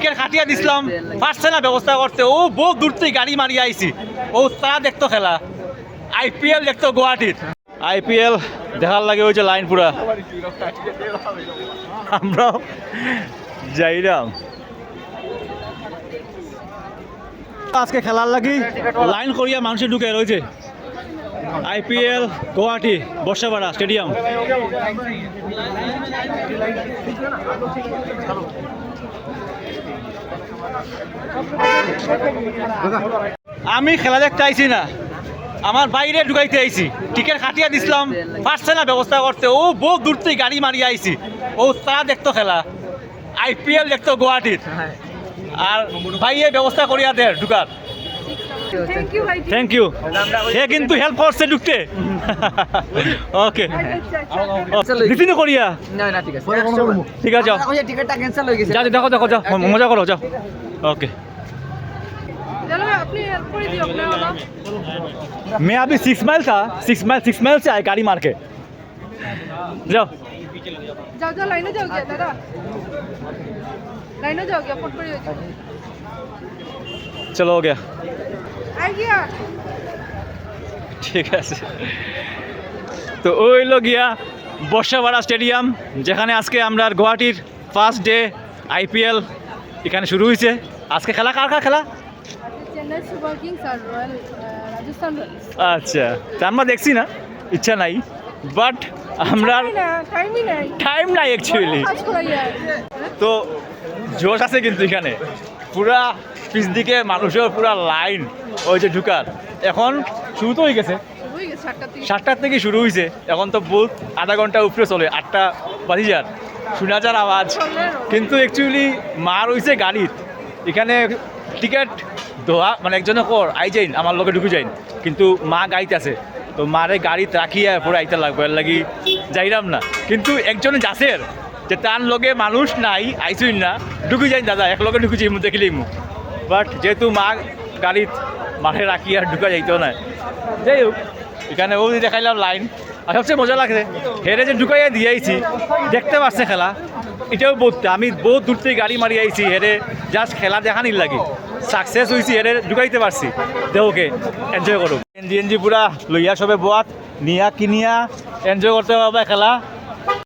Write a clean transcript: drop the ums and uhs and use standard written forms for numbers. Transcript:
Ticket কাটিয়ে দিছিলাম পারছে না ব্যবস্থা করতে, ও বহু দূর থেকে গাড়ি মারিয়ে আইছি, ও তারা দেখতো খেলা, আইপিএল দেখতো গুয়াহাটির। আইপিএল দেখার লাগে ওই যে লাইন পুরা, আমরাও যাইরাম আজকে খেলার লাগি লাইন করিয়া মানুষে ঢুকে রয়েছে। IPL Guwahati Barsapara stadium. আমি খেলা দেখতে আইছি না, আমার বাইরে ঢুকাইতে আইছি, টিকিট কাটিয়ে দিছিলাম পারছে না ব্যবস্থা করতে, ও বহু দূর থেকে গাড়ি মারিয়ে আইছি, ও তারা দেখতো খেলা, আইপিএল দেখতো গুয়াহাটির, আর ভাইয়ে ব্যবস্থা করিয়া দেয় ঢুকার। Thank you. হে কিন্তু হেল্প করছে ঢুকতে। ওকে দিদিনি করিয়া ঠিক আছে, যাও যাও দেখো দেখো, যাও মজা করো, যাও। ओके मैं अभी 6 माइल था, 6 माइल से आए गाड़ी मार के। जाओ जाओ जाओ, लाइन में जाओगे दादा, लाइन में जाओगे, फुट पड़ी हो जाओगे। चलो हो गया, आ गया ঠিক আছে। তো ওই হলো গিয়া বর্ষাপাড়া স্টেডিয়াম, যেখানে আজকে আমরা গুয়াহাটির ফার্স্ট ডে আইপিএল এখানে শুরু হয়েছে। আজকে খেলা কার কার খেলা? চেন্নাই সুপার কিংস আর রয়্যাল রাজস্থান রয়্যালস। আচ্ছা, তা আমরা দেখছি না, ইচ্ছা নাই, বাট আমরা টাইম নাই অ্যাকচুয়ালি। তো জোশ আছে কিন্তু এখানে, পুরা পিছ দিকে মানুষের পুরা লাইন ওই যে ঢুকার। এখন শুরু তো হয়ে গেছে, 7টার থেকে শুরু হয়েছে, এখন তো বহুত আধা ঘন্টা উপরে চলে, 8টা বাজি যার শোনা যার আওয়াজ, কিন্তু অ্যাকচুয়ালি মার হয়েছে গাড়িত। এখানে টিকিট দোয়া মানে একজনে কর আই যাইন আমার লোকে ঢুকে যাইন, কিন্তু মা গাড়িতে আছে, তো মারে গাড়িত রাখিয়া পুরো আইতে লাগবে, এর লাগি যাইরাম না। কিন্তু একজনে যাসের যে তার লগে মানুষ নাই, আইসুই না, ঢুকে যাইন দাদা, এক লগে ঢুকে যাই মু দেখিলেই মু, বাট যেহেতু মা গাড়িত মাঠে রাখিয়া ঢুকা যাইতেও না। যাই হোক, এখানে ও দেখাইলাম লাইন, আর সবচেয়ে মজা লাগছে হেরে যে ঢুকাইয়া দিয়ে আইছি, দেখতে পারছে খেলা, এটাও বলতে আমি বহুত দূর থেকে গাড়ি মারি আইছি, হেরে জাস্ট খেলা দেখানির লাগে সাকসেস হয়েছি, হেরে ঢুকাইতে পারছি, দেহকে এনজয় করুক। এনজি পুরা লইয়া সবে বোয়াত নিয়া কিনিয়া এনজয় করতে পারবে খেলা।